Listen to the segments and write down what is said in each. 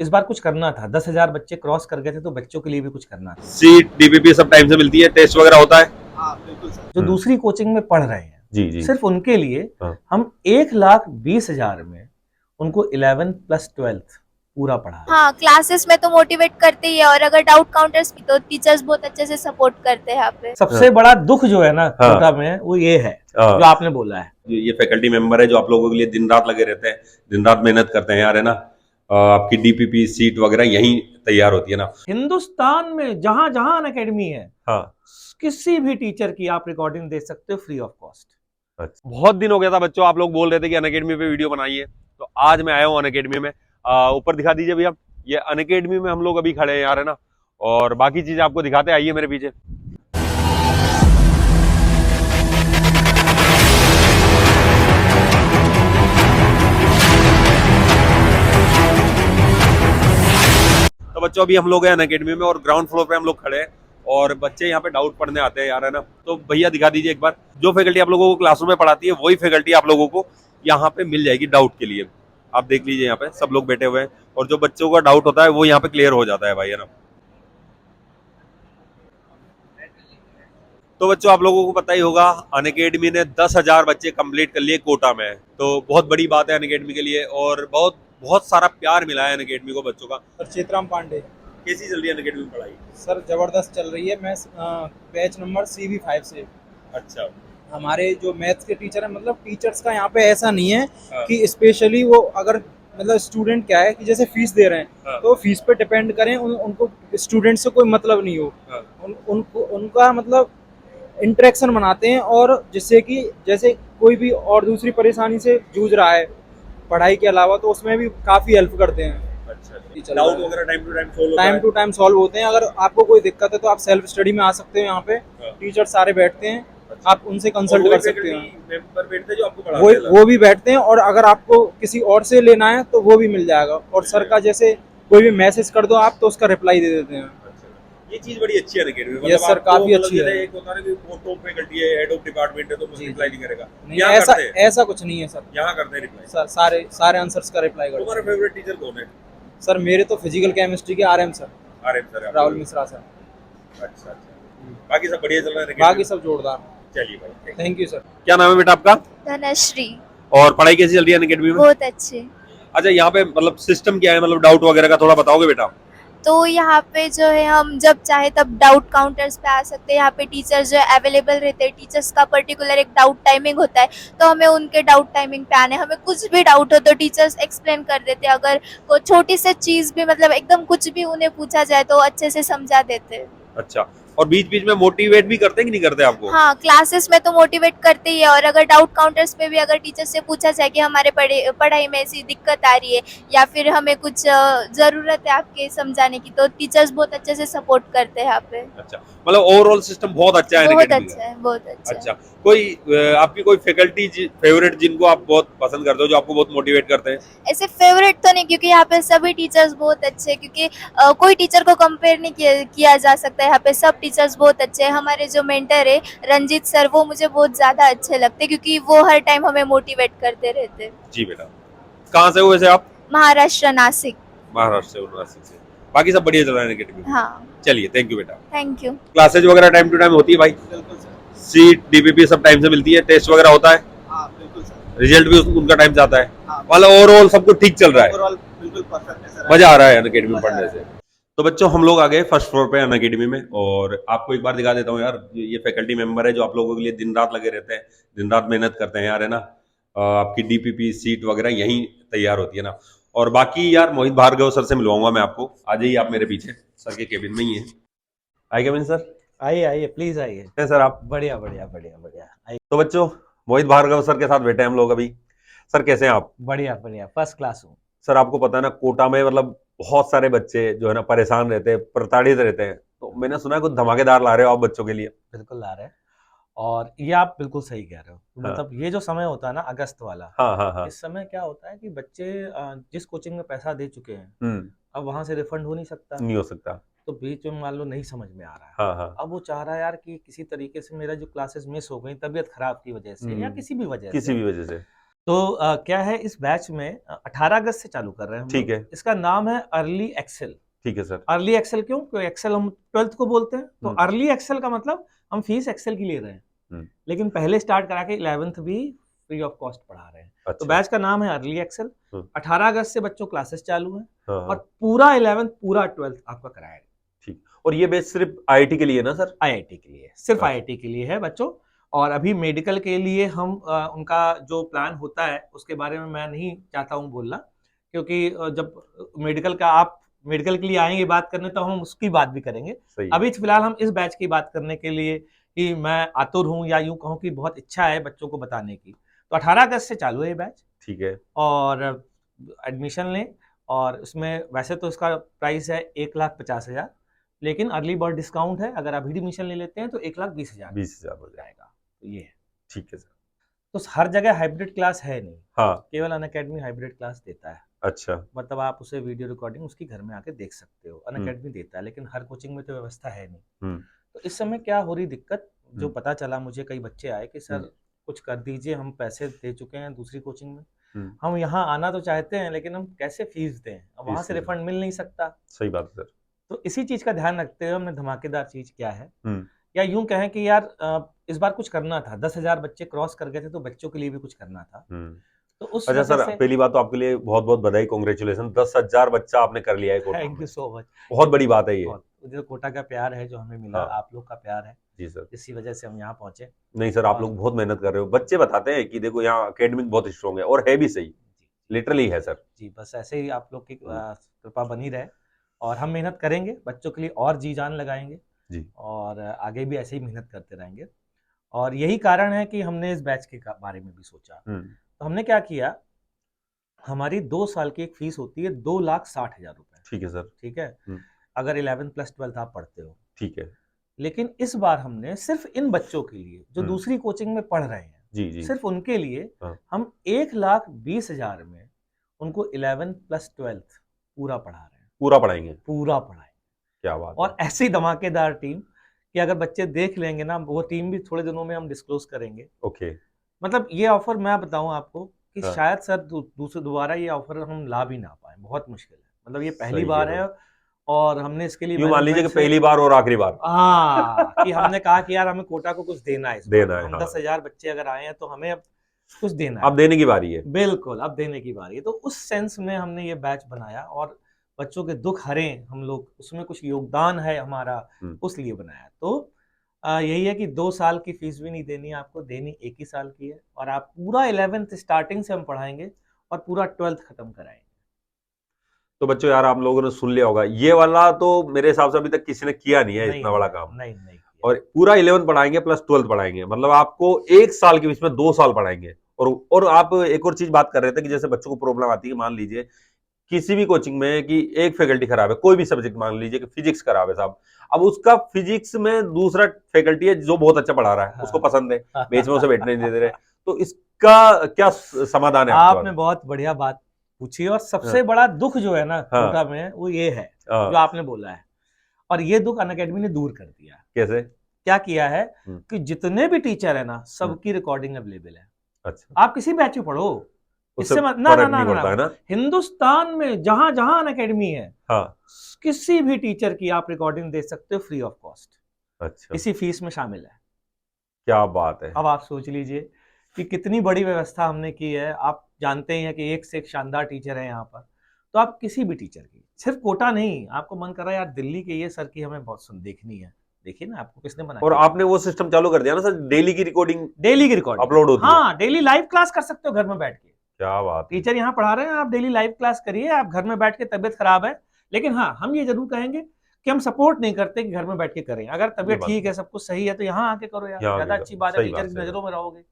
इस बार कुछ करना था, 10,000 बच्चे क्रॉस कर गए थे, तो बच्चों के लिए भी कुछ करना था। सीट डीपीपी सब टाइम से मिलती है, टेस्ट वगैरह होता है? हाँ बिल्कुल सर। जो दूसरी कोचिंग में पढ़ रहे हैं, जी जी। सिर्फ उनके लिए हाँ। हम 1,20,000 में उनको 11 प्लस 12 पूरा पढ़ा है। हाँ, क्लासेस में तो मोटिवेट करते ही है, और अगर डाउट काउंटर्स भी तो टीचर्स बहुत अच्छे से सपोर्ट करते हैं यहाँ पे। सबसे बड़ा दुख जो है ना हाँ। कोटा में, वो ये है हाँ। जो आपने बोला है। ये फैकल्टी मेंबर है जो आप लोगों के लिए दिन रात लगे रहते हैं, दिन रात मेहनत करते हैं यार, है ना। आपकी डीपीपी सीट वगैरह यहीं तैयार होती है ना। हिंदुस्तान में जहां जहां अनअकैडमी है, हाँ। किसी भी टीचर की आप रिकॉर्डिंग दे सकते हो फ्री ऑफ कॉस्ट। अच्छा। बहुत दिन हो गया था बच्चों, आप लोग बोल रहे थे कि अनअकैडमी पे वीडियो बनाइए, तो आज मैं आया हूँ अनअकैडमी में। ऊपर दिखा दीजिए भैया, ये अनअकैडमी में हम लोग अभी खड़े हैं यार, है ना। और बाकी चीजें आपको दिखाते, आइए मेरे पीछे। तो बच्चों अभी हम लोग हैं अनअकैडमी में और ग्राउंड फ्लोर पे हम लोग खड़े हैं और बच्चे यहाँ पे डाउट पढ़ने आते हैं यार, है ना। तो भैया दिखा दीजिए एक बार, जो फैकल्टी आप लोगों को क्लासरूम में पढ़ाती है वही फैकल्टी आप लोगों को यहाँ पे मिल जाएगी डाउट के लिए। आप देख लीजिए यहाँ पे सब लोग बैठे हुए हैं और जो बच्चों का डाउट होता है वो यहाँ पे क्लियर हो जाता है भाई, है ना। तो बच्चों आप लोगों को पता ही होगा, अनअकैडमी ने 10,000 बच्चे कंप्लीट कर लिए कोटा में, तो बहुत बड़ी बात है अनअकैडमी के लिए और बहुत बहुत सारा प्यार मिला है अनअकैडमी को बच्चों का। सर चित्राम पांडे। कैसी चल रही है अनअकैडमी में पढ़ाई? सर जबरदस्त चल रही है। मैं बैच नंबर CV5 से। अच्छा। हमारे जो मैथ्स के टीचर हैं, मतलब टीचर्स का यहाँ पे ऐसा नहीं है हाँ। कि स्पेशली वो अगर मतलब स्टूडेंट क्या है कि जैसे फीस दे रहे हैं, हाँ। तो फीस पे डिपेंड करें, उनको स्टूडेंट से कोई मतलब नहीं हो। हाँ। उनको उनका मतलब इंटरेक्शन बनाते हैं, और जिससे कि जैसे कोई भी और दूसरी परेशानी से जूझ रहा है पढ़ाई के अलावा, तो उसमें भी काफ़ी हेल्प करते हैं। अच्छा। डाउट वगैरह टाइम टू टाइम सोल्व होता टाइम है? टू टाइम सॉल्व होते हैं। अगर आपको कोई दिक्कत है तो आप सेल्फ स्टडी में आ सकते हो। यहाँ पे हाँ। टीचर सारे बैठते हैं, आप उनसे कंसल्ट कर सकते हैं। मेंबर बैठते हैं जो आपको पढ़ाते हैं? वो भी बैठते हैं, और अगर आपको किसी और से लेना है तो वो भी मिल जाएगा। और सर का जैसे कोई भी मैसेज कर दो आप, तो उसका रिप्लाई दे देते हैं। ये चीज बड़ी अच्छी है अनअकैडमी में। यस सर, काफी अच्छी है। एक होता है कि टॉप फैकल्टी है, हेड ऑफ डिपार्टमेंट है, तो जी, रिप्लाई नहीं करेगा। नहीं, यहाँ ऐसा करते हैं? ऐसा कुछ नहीं है सर। यहाँ करते हैं रिप्लाई। सर सारे आंसर्स का रिप्लाई करते तुम्हारा फेवरेट टीचर कौन है? हैं। सर मेरे तो फिजिकल केमिस्ट्री के RM सर, आरएम सर है। राहुल मिश्रा सर। अच्छा। बाकी सब बढ़िया चल रहा है? बाकी सब जोरदार। चलिए भाई, थैंक यू सर। क्या नाम है बेटा आपका? धनश्री। और पढ़ाई कैसी चल रही है अनअकैडमी में? बहुत अच्छे। अच्छा, यहाँ पे मतलब सिस्टम क्या है, मतलब डाउट वगैरह का थोड़ा बताओगे बेटा? तो यहाँ पे जो है हम जब चाहे तब डाउट काउंटर्स पे आ सकते हैं। यहाँ पे टीचर्स जो है अवेलेबल रहते हैं। टीचर्स का पर्टिकुलर एक डाउट टाइमिंग होता है, तो हमें उनके डाउट टाइमिंग पे आने, हमें कुछ भी डाउट हो तो टीचर्स एक्सप्लेन कर देते हैं। अगर कोई छोटी सी चीज़ भी मतलब एकदम कुछ भी उन्हें पूछा जाए तो अच्छे से समझा देते हैं। अच्छा। और बीच बीच में मोटिवेट भी करते हैं कि नहीं करते आपको? हाँ, क्लासेस में तो मोटिवेट करते ही है, और अगर डाउट काउंटर्स पे भी अगर टीचर से पूछा जाए कि हमारे पढ़ाई में ऐसी दिक्कत आ रही है या फिर हमें कुछ ज़रूरत है आपके समझाने की, तो टीचर्स बहुत अच्छे से सपोर्ट करते हैं यहाँ पे। अच्छा, मतलब ओवरऑल सिस्टम बहुत अच्छा है बहुत अनअकैडमी अच्छा का। है, बहुत अच्छा है। अच्छा, कोई आपकी कोई फैकल्टी फेवरेट जिनको आप बहुत पसंद करते हो, जो आपको बहुत मोटिवेट करते हैं? ऐसे फेवरेट तो नहीं, क्योंकि यहाँ पे सभी टीचर्स बहुत अच्छे हैं, क्योंकि कोई टीचर को कंपेयर नहीं किया जा सकता है। यहाँ पे सब टीचर्स बहुत अच्छे हैं। हमारे जो मेंटर है रंजीत सर, वो मुझे बहुत ज़्यादा अच्छे लगते हैं, क्योंकि वो हर टाइम हमें मोटिवेट करते रहते हैं। जी बेटा। कहाँ से हो वैसे आप? महाराष्ट्र, नासिक। महाराष्ट्र से, नासिक से। बाकी सब बढ़िया चल रहा है अनअकैडमी में? हाँ, चलिए, थैंक यू बेटा। Thank you. क्लासेज वगैरह टाइम टू टाइम होती है भाई? बिल्कुल सर। सीट डीपीपी सब टाइम से मिलती है, टेस्ट वगैरह होता है, हाँ बिल्कुल सर। रिजल्ट भी उनका टाइम से आता है, हाँ। मतलब ओवरऑल सब कुछ ठीक चल रहा है, ओवरऑल बिल्कुल परफेक्ट है सर। मजा आ रहा है अनअकैडमी में मजा आ पढ़ने रहा से। तो बच्चों हम लोग आ गए फर्स्ट फ्लोर पे अनअकैडमी में और आपको एक बार दिखा देता हूँ यार, ये फैकल्टी मेंबर है जो आप लोगों के लिए दिन रात लगे रहते हैं, दिन रात मेहनत करते हैं यार, है ना। आपकी डीपीपी सीट वगैरह यहीं तैयार होती है ना। और बाकी यार मोहित भार्गव सर से मिलवाऊंगा मैं आपको, आ जाइए आप मेरे पीछे, सर के केबिन में ही है। आई केबिन सर? आइए आइए, प्लीज आइए। है सर आप? बढ़िया बढ़िया बढ़िया बढ़िया, आइए। तो बच्चों मोहित भार्गव सर के साथ बैठे हैं हम लोग अभी। सर कैसे हैं आप? बढ़िया बढ़िया, फर्स्ट क्लास हूँ। सर आपको पता है ना, कोटा में मतलब बहुत सारे बच्चे जो है ना परेशान रहते हैं, प्रताड़ित रहते हैं, तो मैंने सुना है कुछ धमाकेदार ला रहे हो आप बच्चों के लिए। बिल्कुल ला रहे हैं, और ये आप बिल्कुल सही कह रहे हो। हाँ। मतलब ये जो समय होता है ना अगस्त वाला, हाँ हाँ हाँ। इस समय क्या होता है कि बच्चे जिस कोचिंग में पैसा दे चुके हैं, हम्म। अब वहां से रिफंड हो नहीं सकता, नहीं हो सकता। तो बीच में मान लो नहीं समझ में आ रहा है। हाँ हाँ। अब वो चाह रहा है यार कि किसी तरीके से मेरा जो क्लासेस मिस हो गई तबीयत खराब की वजह से या किसी भी वजह किसी से, भी वजह से, तो क्या है इस बैच में 18 अगस्त से चालू कर रहे हैं हम ठीक लोग। है। इसका नाम है अर्ली एक्सेल। ठीक है सर। अर्ली एक्सेल क्यों? क्योंकि एक्सेल हम 12th को बोलते हैं, तो हम्म। अर्ली एक्सेल का मतलब हम फीस एक्सेल की ले रहे हैं, हम्म। लेकिन पहले स्टार्ट करा के 11th भी फ्री ऑफ कॉस्ट पढ़ा रहे हैं। तो अच्छा। बैच का नाम है अर्ली एक्सेल। हम्म। 18 अगस्त से बच्चों क्लासेस चालू हैं हाँ और हाँ पूरा 11th पूरा 12th आपका कराएगा। ठीक। और ये बैच सिर्फ आईआईटी के लिए ना सर? आईआईटी के लिए, सिर्फ अच्छा। आईआईटी के लिए है बच्चों। और अभी मेडिकल के लिए हम उनका जो प्लान होता है उसके बारे में मैं नहीं चाहता हूँ बोलना, क्योंकि जब मेडिकल का आप मेडिकल के लिए आएंगे बात करने तो हम उसकी बात भी करेंगे। सही है। अभी फिलहाल हम इस बैच की बात करने के लिए कि मैं आतुर हूँ, या यूं कहूँ कि बहुत इच्छा है बच्चों को बताने की। तो 18 अगस्त से चालू है ये बैच, ठीक है। और एडमिशन लें। और उसमें वैसे तो इसका प्राइस है 1,50,000, लेकिन अर्ली बर्ड डिस्काउंट है, अगर अभी एडमिशन ले लेते हैं तो 1,20,000 20,000 हो जाएगा। जाएगा। तो ये है। ठीक है सर। तो हर जगह हाइब्रिड क्लास है नहीं, हाँ। केवल अनअकैडमी हाइब्रिड क्लास देता है। अच्छा। मतलब आप उसे वीडियो रिकॉर्डिंग उसकी घर में आके देख सकते हो, अनअकैडमी देता है, लेकिन हर कोचिंग में तो व्यवस्था है नहीं। हम्म। तो इस समय क्या हो रही दिक्कत, जो हम्म। पता चला मुझे, कई बच्चे आए कि सर कुछ कर दीजिए, हम पैसे दे चुके हैं दूसरी कोचिंग में, हम यहाँ आना तो चाहते हैं लेकिन हम कैसे फीस दें, अब वहां से रिफंड मिल नहीं सकता। सही बात है सर। तो इसी चीज का ध्यान रखते हुए हमने धमाकेदार चीज क्या है, या यूं कहें कि यार इस बार कुछ करना था, 10,000 बच्चे क्रॉस कर गए थे, तो बच्चों के लिए भी कुछ करना था। तो उस अच्छा वजह सर, से पहली बात तो आपके लिए बहुत बहुत बधाई, कांग्रेचुलेशन। 10,000 बच्चा आपने कर लिया है कोटा थैंक में। You so much. बहुत बड़ी बात है ये। जो कोटा का प्यार है जो हमें मिला, हाँ। आप लोग का प्यार है जी सर। इसी वजह से हम यहाँ पहुंचे। नहीं सर, आप लोग बहुत मेहनत कर रहे हो। बच्चे बताते हैं कि देखो यहाँ एकेडमिक बहुत स्ट्रॉन्ग है, और है भी सही, लिटरली है सर। जी, बस ऐसे ही आप लोग की कृपा बनी रहे, और हम मेहनत करेंगे बच्चों के लिए और जी जान लगाएंगे जी। और आगे भी ऐसे ही मेहनत करते रहेंगे। और यही कारण है कि हमने इस बैच के बारे में भी सोचा। तो हमने क्या किया, हमारी 2 साल की एक फीस होती है 2,60,000 रुपए। ठीक है सर। ठीक है, अगर 11 प्लस 12 आप पढ़ते हो। ठीक है। लेकिन इस बार हमने सिर्फ इन बच्चों के लिए जो दूसरी कोचिंग में पढ़ रहे हैं, जी जी, सिर्फ उनके लिए हाँ। हम 1,20,000 में उनको 11 प्लस 12 पूरा पढ़ा रहे हैं। पूरा पढ़ाएंगे? पूरा पढ़ाएंगे। क्या बात और है। ऐसी धमाकेदार टीम कि अगर बच्चे देख लेंगे ना, वो टीम भी थोड़े दिनों में हम डिस्क्लोज करेंगे। ओके। मतलब ये ऑफर मैं बताऊं आपको कि हाँ। शायद सर दोबारा ये ऑफर हम ला भी ना पाए, बहुत मुश्किल है। मतलब ये पहली सही बार है है, और हमने इसके लिए यूं मान लीजिए कि मैनेजमेंट से पहली बार और आखिरी बार। हाँ कि हमने कहा कि यार हमें कोटा को कुछ देना है इस बार। देना है, हम हाँ। 10,000 बच्चे अगर आए हैं तो हमें अब कुछ देना है। अब देने की बारी है। बिल्कुल, अब देने की बारी है। तो उस सेंस में हमने ये बैच बनाया, और बच्चों के दुख हरें हम लोग, उसमें कुछ योगदान है हमारा, उस लिए बनाया। तो यही है कि 2 साल की फीस भी नहीं देनी आपको, देनी 1 ही साल की है, और आप पूरा 11th स्टार्टिंग से हम पढ़ाएंगे और पूरा 12th खत्म कराएंगे। तो बच्चों यार, आप लोगों ने सुन लिया होगा, ये वाला तो मेरे हिसाब से अभी तक किसी ने किया नहीं है, इतना बड़ा काम। नहीं और पूरा 11th पढ़ाएंगे प्लस 12th पढ़ाएंगे, मतलब आपको 1 साल के बीच में 2 साल पढ़ाएंगे। और आप एक और चीज बात कर रहे थे कि जैसे बच्चों को प्रॉब्लम आती है, मान लीजिए किसी भी कोचिंग में कि एक फैकल्टी खराब है, कोई भी सब्जेक्ट, मान लीजिए कि फिजिक्स खराब है साहब, अब उसका फिजिक्स में दूसरा फैकल्टी है जो बहुत अच्छा पढ़ा रहा है, उसको पसंद है, बीच में उसे बैठने नहीं दे रहे, तो इसका क्या समाधान है? आपने बहुत बढ़िया बात पूछी, और सबसे बड़ा दुख जो है ना कोटा में, वो ये है जो आपने बोला है, और ये दुख अनअकैडमी ने दूर कर दिया। कैसे? क्या किया है कि जितने भी टीचर है ना, सबकी रिकॉर्डिंग अवेलेबल है। अच्छा। आप किसी बैच में पढ़ो, इससे ना हिंदुस्तान में जहां जहां अनअकैडमी है, हाँ, किसी भी टीचर की आप रिकॉर्डिंग दे सकते हो फ्री ऑफ कॉस्ट। अच्छा। इसी फीस में शामिल है। क्या बात है। अब आप सोच लीजिए कि कितनी बड़ी व्यवस्था हमने की है। आप जानते ही हैं कि एक से एक शानदार टीचर है यहाँ पर, तो आप किसी भी टीचर की, सिर्फ कोटा नहीं, आपको मन कर रहा है यार दिल्ली के ये सर की हमें बहुत सुन देखनी है, देखिए ना, आपको किसने मना और आपने वो सिस्टम चालू कर दिया ना सर, डेली की रिकॉर्डिंग अपलोड होती है। हाँ, डेली लाइव क्लास कर सकते हो घर में बैठ के। क्या बात। टीचर यहाँ पढ़ा रहे हैं, आप डेली लाइव क्लास करिए, आप घर में बैठ के, तबियत खराब है, लेकिन हाँ, हम ये जरूर कहेंगे कि हम सपोर्ट नहीं करते कि घर में बैठ के करें। अगर तबियत ठीक है, सब कुछ सही है, तो यहाँ आके करो यार, ज्यादा अच्छी बात है, टीचर की नजरों में रहोगे।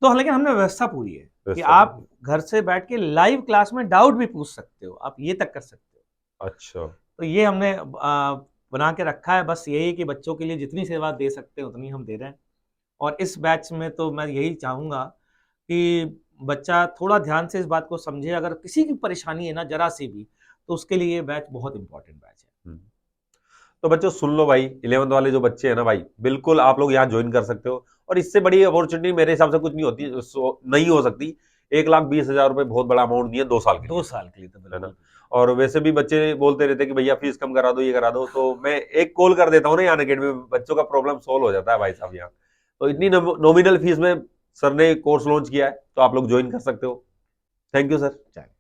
तो लेकिन हमने व्यवस्था पूरी है कि आप घर से बैठ के लाइव क्लास में डाउट भी पूछ सकते हो, आप ये तक कर सकते हो। अच्छा। तो ये हमने बना के रखा है। बस यही कि बच्चों के लिए जितनी सेवा दे सकते हैं उतनी हम दे रहे हैं। और इस बैच में तो मैं यही चाहूँगा कि बच्चा थोड़ा ध्यान से इस बात को समझे, अगर किसी की परेशानी है ना जरा सी भी, तो उसके लिए ये बैच बहुत इंपॉर्टेंट बैच है। तो बच्चों सुन लो भाई, 11th वाले जो बच्चे हैं ना भाई, बिल्कुल आप लोग यहाँ ज्वाइन कर सकते हो, और इससे बड़ी अपॉर्चुनिटी मेरे हिसाब से कुछ नहीं होती, नहीं हो सकती 1,20,000 रुपए बहुत बड़ा अमाउंट नहीं है 2 साल के 2 साल के लिए तो है बिल्कुल। ना। और वैसे भी बच्चे बोलते रहते हैं कि भैया फीस कम करा दो, ये करा दो, तो मैं एक कॉल कर देता हूँ ना यहाँ अकेडमी में, बच्चों का प्रॉब्लम सोल्व हो जाता है भाई साहब यहाँ। तो इतनी नॉमिनल फीस में सर ने कोर्स लॉन्च किया है, तो आप लोग ज्वाइन कर सकते हो। Thank you sir.